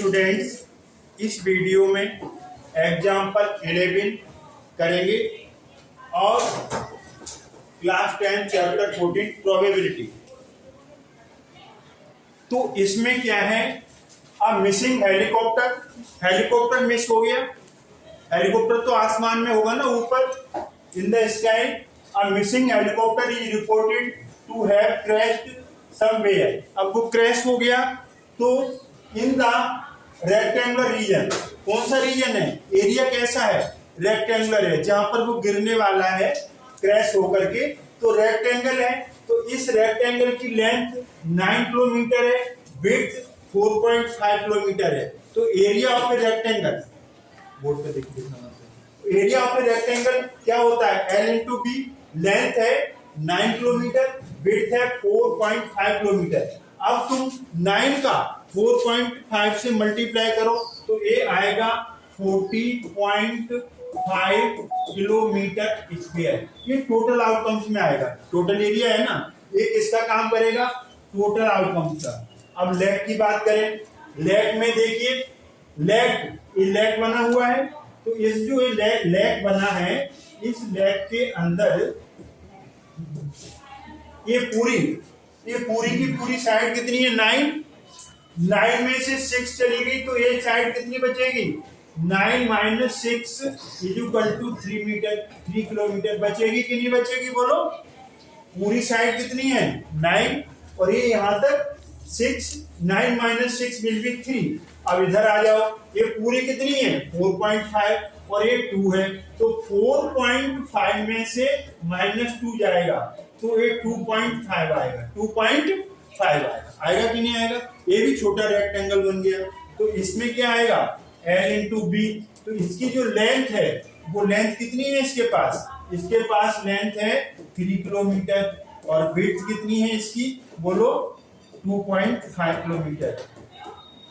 Students, इस video में example 11 करेंगे और क्लास 10 चैप्टर 14 प्रोबेबिलिटी। तो इसमें क्या है, मिसिंग हेलीकॉप्टर मिस हो गया। हेलीकॉप्टर तो आसमान में होगा ना, ऊपर in the sky. A missing helicopter is reported to have crashed somewhere. अब वो क्रैश हो गया तो इन द रेक्टेंगुलर रीजन, कौन सा रीजन है, एरिया कैसा है, रेक्टेंगुलर है, जहां पर वो गिरने वाला है क्रैश होकर के, तो रेक्टेंगल है। तो इस रेक्टेंगल की लेंथ 9 किलोमीटर है, विड्थ 4.5 किलोमीटर है। तो area of a rectangle, board पे देखिए, एरिया ऑफ ए रेक्टेंगल क्या होता है, L इंटू बी। लेंथ है 9 किलोमीटर, विड्थ है 4.5 किलोमीटर। अब तुम 9 का 4.5 से मल्टीप्लाई करो तो ये आएगा 40.5 किलोमीटर स्क्वायर। ये टोटल आउटकम्स में आएगा, टोटल एरिया है ना, ये किसका काम करेगा, टोटल आउटकम्स का। अब लेग की बात करें, लेग में देखिए, ये लेग बना हुआ है। तो इस जो लेग बना है, इस लेग के अंदर ये पूरी की पूरी साइड कितनी है, 9 में से 6 चली गई तो ये साइड कितनी बचेगी, 9 माइनस 6 इक्वल टू 3 किलोमीटर बचेगी कि नहीं बचेगी, बोलो। पूरी साइड कितनी है, 9, और ये यहां तक 6, 9 माइनस 6 विल बी 3। अब इधर आ जाओ, ये पूरी कितनी है, 4.5 और ये 2 है, तो 4.5 में से -2 जाएगा तो ये 2.5 आएगा, 2.5 आएगा कि नहीं आएगा। ये भी छोटा रेक्टेंगल बन गया। तो इसमें क्या आएगा, L इंटू बी। तो इसकी जो लेंथ है, वो लेंथ कितनी है इसके पास लेंथ है 3 किलोमीटर, और विड्थ कितनी है इसकी, बोलो 2.5 किलोमीटर।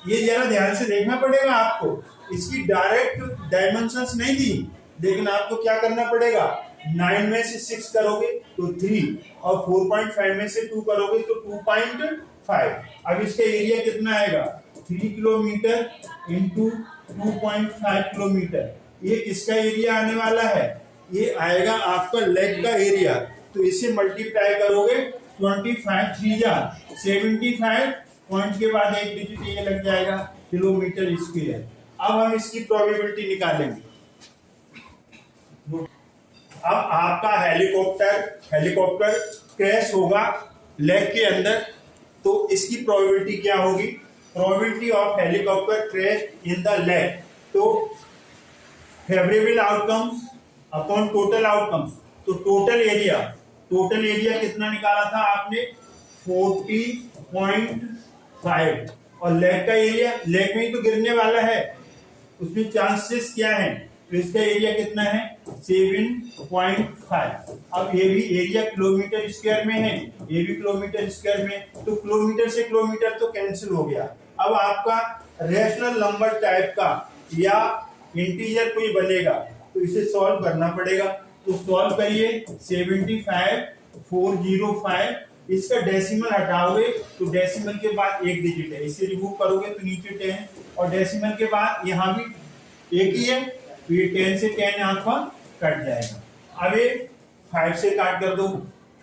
ये जरा ध्यान से देखना पड़ेगा आपको, इसकी डायरेक्ट डायमेंशंस नहीं दी, लेकिन आपको क्या करना पड़ेगा, 9 में से 6 करोगे तो 3, और 4.5 में से 2 करोगे तो 2.5। अब इसका एरिया कितना आएगा, 3 किलोमीटर इंटू 2.5 किलोमीटर। ये किसका एरिया आने वाला है, ये आएगा आपका लेग का एरिया। तो इसे मल्टीप्लाई करोगे, 25 3 75, पॉइंट के बाद एक डिजिट ये लग जाएगा, किलोमीटर स्क्वायर। अब हम इसकी प्रोबेबिलिटी निकालेंगे। अब आपका हेलीकॉप्टर क्रैश होगा लेग के अंदर, तो इसकी प्रोबेबिलिटी क्या होगी, probability of helicopter crash in the leg. तो favourable outcomes upon total outcomes, तो टोटल एरिया कितना निकाला था आपने, 40.5, और लेग का एरिया, लेग में ही तो गिरने वाला है, उसमें चांसेस क्या है, तो इसका एरिया कितना है, 7.5। अब ये भी एरिया किलोमीटर स्क्वायर में है, ये भी किलोमीटर स्क्वायर में, तो किलोमीटर से किलोमीटर तो कैंसिल हो गया। अब आपका रैशनल नंबर टाइप का या इंटीजर कोई बनेगा तो इसे सॉल्व करना पड़ेगा। तो सॉल्व करिए, 75405, इसका डेसिमल हटाओगे तो डेसिमल के बाद एक डिजिट है, इसे रिमूव करोगे तो नीचे 10, और डेसिमल के बाद यहाँ भी एक ही है, तो ये 10 से 10 यहाँ पर कट जाएगा। अब ये 5 से काट कर दो,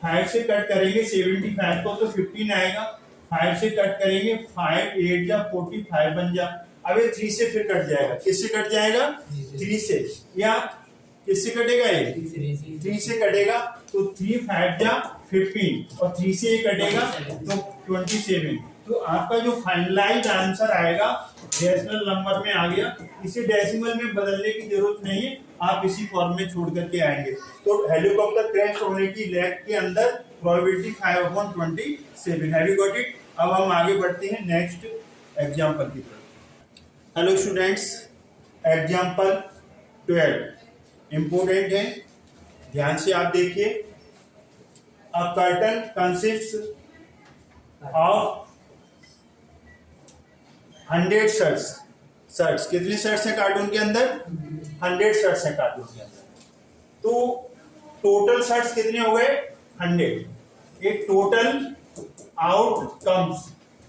5 से कट करेंगे 75 को तो 15 आएगा, 5 से कट करेंगे 5 8 या 45 बन जा। अब ये 3 से फिर कट जाएगा, किससे कट जाएगा, 3 से, या किससे कटेगा, ये 3 से कटेगा, तो 3 5 जा 15, और 3 से ये कटेगा तो 27। तो आपका जो फाइनलाइज आंसर आएगा डेसिमल नंबर में आ गया। इसे डेसिमल में बदलने की जरूरत नहीं है, आप इसी फॉर्म में छोड़ करके आएंगे। तो हेलीकॉप्टर क्रैश होने की लेग के अंदर probability 5/27। Have you got it. अब हम आगे बढ़ते हैं नेक्स्ट एग्जांपल की तरफ। हेलो स्टूडेंट्स, एग्जांपल 12 इंपोर्टेंट है, ध्यान से आप देखिए। अ कर्टन कंसिस्ट्स ऑफ 100 शर्ट्स। कितने शर्ट्स हैं कार्टून के अंदर, 100 शर्ट्स हैं कार्टून के अंदर। तो टोटल शर्ट्स कितने हो गए, 100। ये टोटल आउटकम्स,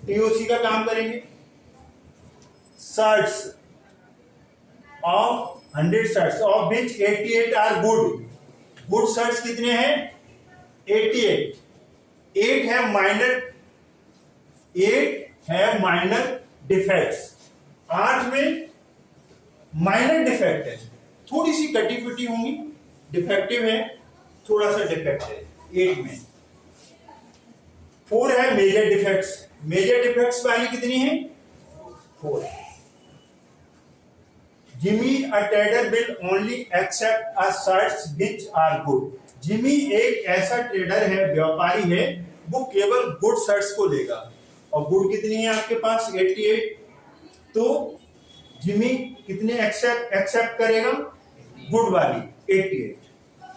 टीओसी का काम करेंगे। Shirts of 100 shirts of which 88 are good. Good shirts कितने हैं? 88। 8 है माइनर डिफेक्ट्स। 8 में माइनर डिफेक्ट है, थोड़ी सी कटी फटी होंगी, डिफेक्टिव है, थोड़ा सा डिफेक्ट है 8 में। 4 है मेजर डिफेक्ट्स। मेजर डिफेक्ट्स वाली कितनी है? 4। Jimmy a trader will only accept a shirts which are good. Jimmy एक ऐसा ट्रेडर है, व्यापारी है, वो केवल गुड शर्ट्स को लेगा। और गुड कितनी है आपके पास? 88। तो जिमी कितने एक्सेप्ट करेगा? गुड वाली 88।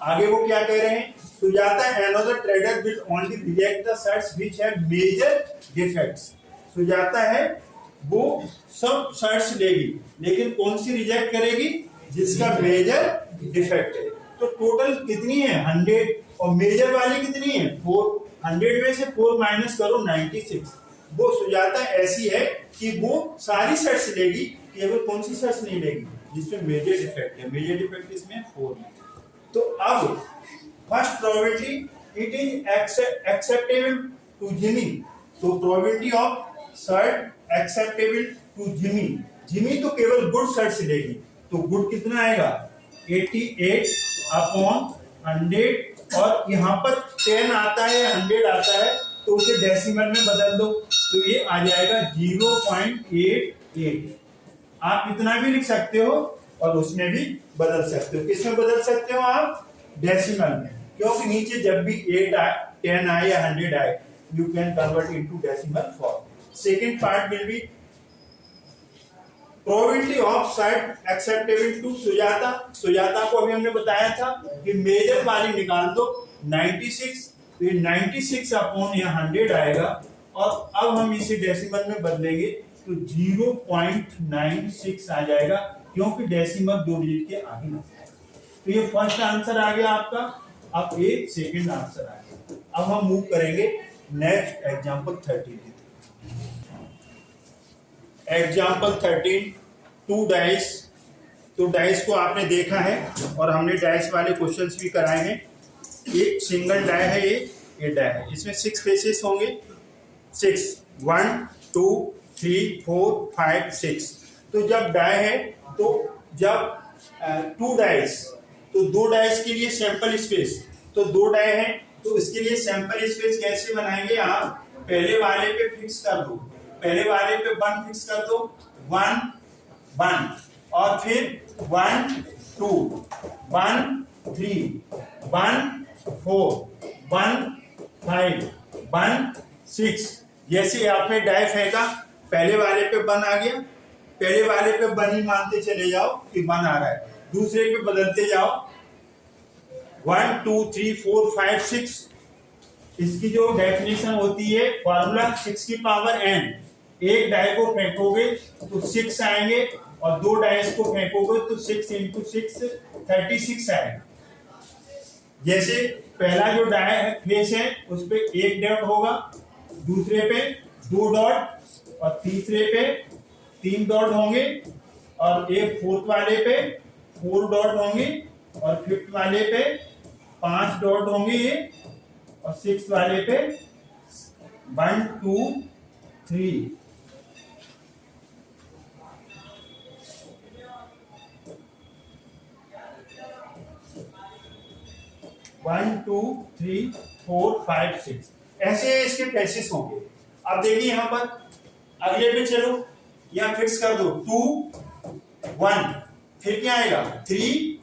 आगे वो क्या कह रहे हैं? Sujata another trader will only reject the shirts which have major defects. Sujata है वो सब शर्ट्स लेगी, लेकिन कौन सी रिजेक्ट करेगी? जिसका मेजर डिफेक्ट है। तो टोटल कितनी है? 100। और मेजर वाली कितनी है? 4। 100 में से 4 माइनस करो, 96। वो सुजाता ऐसी है कि वो सारी शर्ट्स लेगी, केवल कौन सी शर्ट्स नहीं लेगी? जिसमें मेजर डिफेक्ट है। मेजर डिफेक्ट इसमें 4 है। तो अब first probability, it is acceptable to Jimmy. तो probability of shirt acceptable to Jimmy. Jimmy तो केवल गुड शर्ट्स लेगी, तो गुड कितना आएगा? 88 अपॉन 100। और यहाँ पर 10 आता है, 100 आता है, तो उसे डेसिमल में बदल दो, तो ये आ जाएगा 0.88। आप इतना भी लिख सकते हो और उसमें भी बदल सकते हो। किसमें बदल सकते हो आप? डेसिमल में, क्योंकि नीचे जब भी 8 आए, 10 आए या 100 आए, you can convert into decimal form. Second part will be probability of shirt acceptable to Sujata. Sujata को अभी हमने बताया था कि मेजर वाली निकाल दो 96, तो ये 96 अपॉन यहाँ 100 आएगा। और अब हम इसे डेसिमल में बदलेंगे तो 0.96 आ जाएगा, क्योंकि डेसिमल 2 डिजिट के आगे ना। तो ये फर्स्ट आंसर आ गया आपका। अब एक सेकंड आंसर आ गया। अब हम मूव करेंगे नेक्स्ट एग्जांपल 13। Example 13, 2 dice. तो डाइस को आपने देखा है और हमने डाइस वाले क्वेश्चंस भी कराए हैं। ये सिंगल डाई है, ये डाई है। इसमें 6 फेसेस होंगे, 6, 1 2 3 4 5 6। तो जब डाई है, तो जब 2 डाइस, तो 2 डाइस के लिए सैंपल स्पेस, तो 2 डाई है, तो इसके लिए सैंपल स्पेस कैसे बनाएंगे आप? पहले वाले पे फिक्स कर दो, पहले वाले पे 1 फिक्स कर दो, 1 1, और फिर 1 2 1 3 1 4 1 5 1 6। जैसे आपने डाई फेंका, पहले वाले पे 1 आ गया, पहले वाले पे 1 ही मानते चले जाओ कि 1 आ रहा है, दूसरे पे बदलते जाओ 1 2 3 4 5 6। इसकी जो डेफिनेशन होती है, फॉर्मूला 6 की पावर n। एक डाई को फेंकोगे तो 6 आएंगे, और 2 डाइस को फेंकोगे तो 6 इंटू 6 36 आएगा। जैसे पहला जो डाई है फेस है, उस पे 1 डॉट होगा, दूसरे पे 2 डॉट, और तीसरे पे 3 डॉट होंगे, और एक फोर्थ वाले पे 4 डॉट होंगे, और फिफ्थ वाले पे 5 डॉट होंगे ये, और सिक्स वाले पे 1 2 3। वन 2 3 4 5 6 ऐसे इसके फेसेस होंगे। अब देखिए यहाँ पर अगले पे चलो, यहाँ फिक्स कर दो 2 1, फिर क्या आएगा 3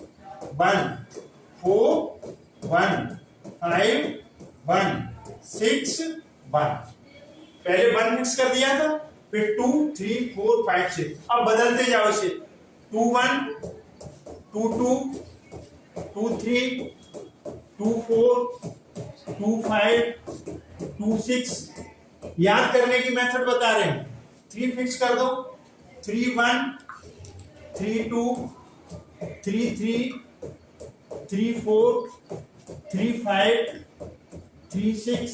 1 4 1 5 1 6 1। पहले 1 फिक्स कर दिया था, फिर 2 3 4 5 6। अब बदलते जाओ इसे, 2 1 2 2 2 3 2 4 2 5 2 6। याद करने की मेथड बता रहे हैं। 3 फिक्स कर दो, 3 1 3 2 3 3 3 4 3 5 3 6।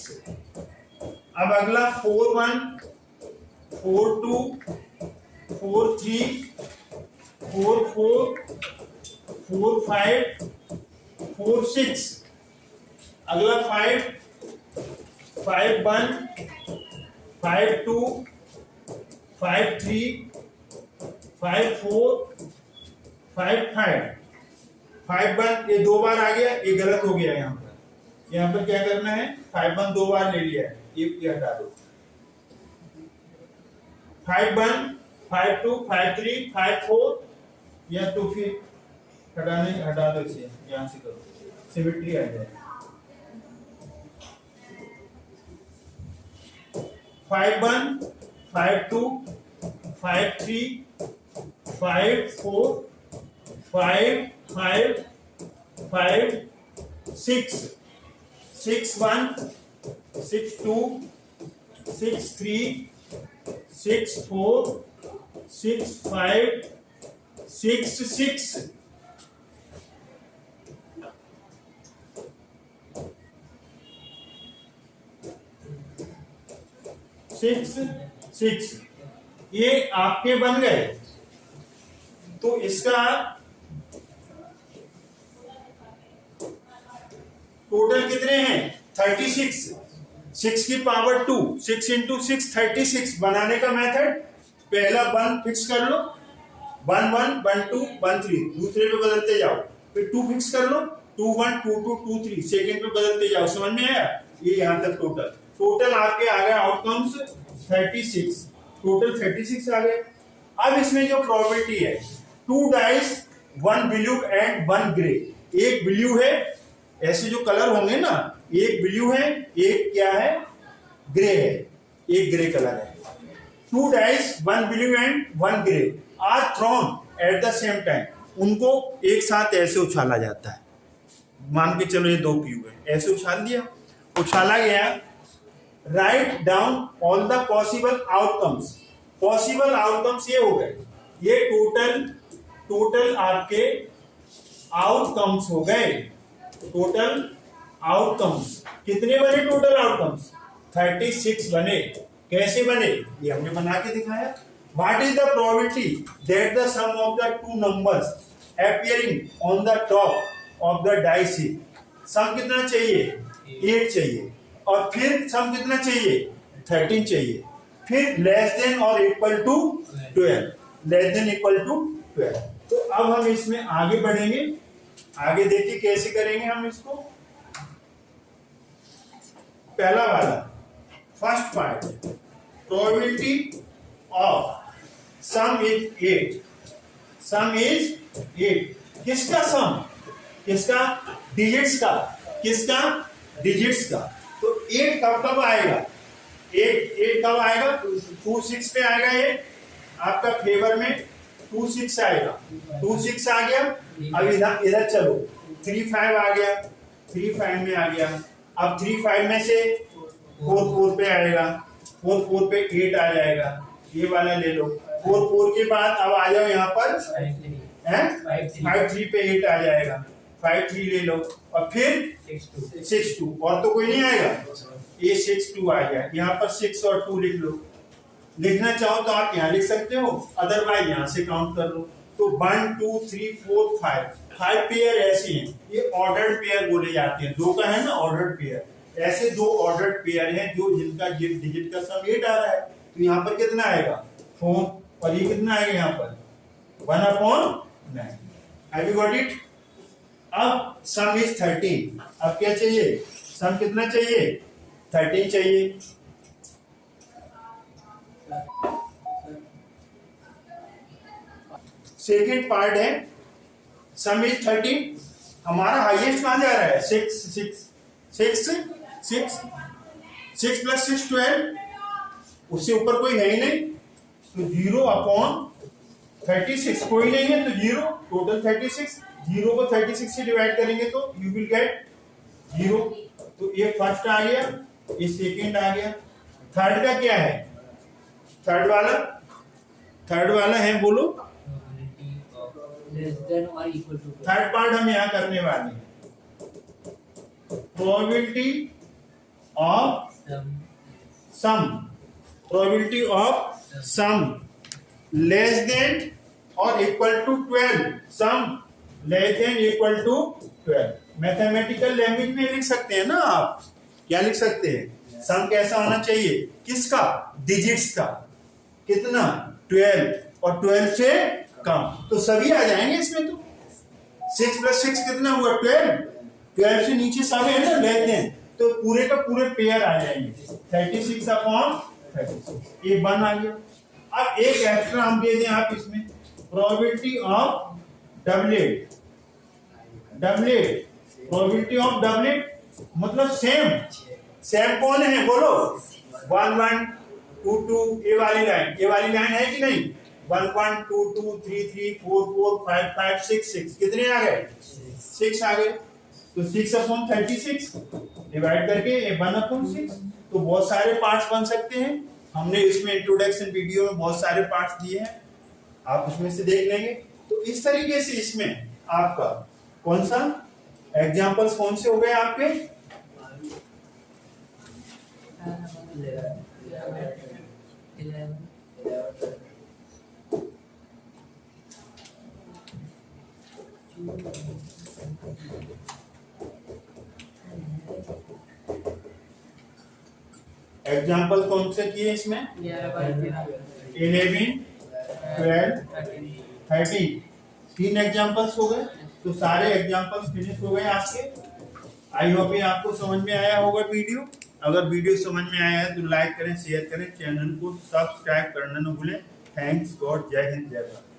अब अगला 4 1 4 2 4 3 4 4 4 5 4 6, अगला 5 5 1 5 2 5 3 5 4 5 5 5 1, ये 2 बार आ गया, ये गलत हो गया। यहाँ पर क्या करना है, 5 1 2 बार ले लिया है, ये हटा दो। 5 1 5 2 5 3 5 4, या तो फिर हटा दो इसे, यहाँ से करो, सिमेट्री आ जाए। 5 1 5 2 5 3 5 4 5 5 5 6 6 1 6 2 6 3 6 4 6 5 6 6, 6 6, ये आपके बन गए। तो इसका टोटल कितने हैं, 36। 6 की पावर 2, 6 इंटू 6 36। बनाने का मेथड, पहला 1 फिक्स कर लो, 1 1 1 2 1 3, दूसरे पे बदलते जाओ, फिर 2 फिक्स कर लो, 2 1 2 2 2 3, सेकेंड पे बदलते जाओ। समझ में आया? ये यहाँ तक टोटल आपके आ गया आउटकम्स 36, टोटल 36 आ गए। अब इसमें जो प्रोबेबिलिटी है, 2 डाइस 1 ब्लू एंड 1 ग्रे। एक ब्लू है, ऐसे जो कलर होंगे ना, एक ब्लू है, एक क्या है, ग्रे है, एक ग्रे कलर है। 2 dice 1 blue and 1 grey are thrown at the same time, उनको एक साथ ऐसे उछाला जाता है। मान के चलो ये 2 क्यूब है, ऐसे उछाल दिया, उछाला गया। Write down all the possible outcomes. Possible outcomes ये हो गए, ये टोटल आपके आउटकम्स हो गए। टोटल आउटकम्स कितने बने? टोटल आउटकम्स 36 बने। कैसे बने? ये हमने बना के दिखाया। What is the probability that the sum of the two numbers appearing on the top of the dice is, sum कितना चाहिए? 8 चाहिए। और फिर सम कितना चाहिए? 13 चाहिए। फिर लेस देन और equal to 12, less than equal to 12। तो अब हम इसमें आगे बढ़ेंगे। आगे देखिए कैसे करेंगे हम इसको। पहला वाला, first part, probability of some is 8। Some is 8। किसका सम? किसका? डिजिट्स का। किसका? डिजिट्स का। तो 8 कब आएगा? 8 कब आएगा? 2 6 पे आएगा। ये आपका फेवर में 2 6 आएगा। 2 6 आ गया। अब इधर चलो, 3 5 आ गया, 3 5 में आ गया। अब 3 5 में से 4 4 पे आएगा, 4 4 पे 8 आ जाएगा। ये वाला ले लो। 4 4 के बाद अब आ जाओ यहाँ पर 5 3 पे 8 आ जाएगा। 5 3 ले लो और फिर 6 2, और तो कोई नहीं आएगा। ये 6 2 आ गया। यहाँ पर 6 और 2 लिख लो। लिखना चाहो तो आप यहाँ लिख सकते हो, अदरवाइज यहाँ से काउंट कर लो। तो 1 2 3 4 5 पेयर ऐसे हैं। ये ऑर्डर्ड पेयर बोले जाते हैं। 2 का है ना ऑर्डर्ड पेयर। ऐसे 2 ऑर्डर्ड पेयर हैं जो जिनका डिजिट का सम 8 आ रहा है। तो यहाँ पर कितना आएगा? 4। और ये कितना आएगा यहाँ पर? 1/9। Have you got it? अब सम इज 13। अब क्या चाहिए? सम कितना चाहिए? 13 चाहिए। सेकेंड पार्ट है, सम इज 13। हमारा हाईएस्ट कहां जा रहा है? 6 6 6 6 6 प्लस 6 12। उससे ऊपर कोई है ही नहीं, तो 0/36 कोई नहीं है, तो 0। टोटल 36। 0 को 36 से डिवाइड करेंगे तो यू विल गेट 0। तो ये फर्स्ट आ गया, ये सेकेंड आ गया। थर्ड का क्या है? थर्ड वाला है, बोलो। थर्ड पार्ट हम यहाँ करने वाले हैं। Probability of sum. Probability of sum less than और equal to 12, sum less than equal to 12। Mathematical language में लिख सकते हैं ना आप, क्या लिख सकते हैं, सम कैसा होना चाहिए, किसका, डिजिट्स का, कितना 12 और 12 से कम, तो सभी आ जाएंगे इसमें। तो 6 + 6 कितना हुआ 12, 12 से नीचे सारे है ना लेस देन, तो पूरे का पूरे पेयर आ जाएंगे 36/36, ये 1 आ गया। अब एक एक्स्ट्रा हम दे दें आप इसमें, probability of doublet, probability of doublet मतलब सेम कौन है बोलो, 1 1 2 2, ये वाली लाइन है कि नहीं, 1 1 2 2 3 3 4 4 5 5 6 6, कितने आ गए, 6 आ गए। तो 6/36 डिवाइड करके 1/6, तो बहुत सारे पार्ट्स बन सकते हैं। हमने इसमें इंट्रोडक्शन वीडियो में बहुत सारे पार्ट्स दिए हैं, आप उसमें से देख लेंगे। तो इस तरीके से इसमें आपका कौन सा एग्जांपल्स कौन से हो गए आपके, एग्जाम्पल कौन से किए इसमें, 11 12 13, 3 एग्जाम्पल्स हो गए। तो सारे एग्जाम्पल्स फिनिश हो गए आपके। आई होप ये आपको समझ में आया होगा वीडियो। अगर वीडियो समझ में आया है तो लाइक करें, शेयर करें, चैनल को सब्सक्राइब करना न भूलें। थैंक्स गॉड, जय हिंद, जय भारत।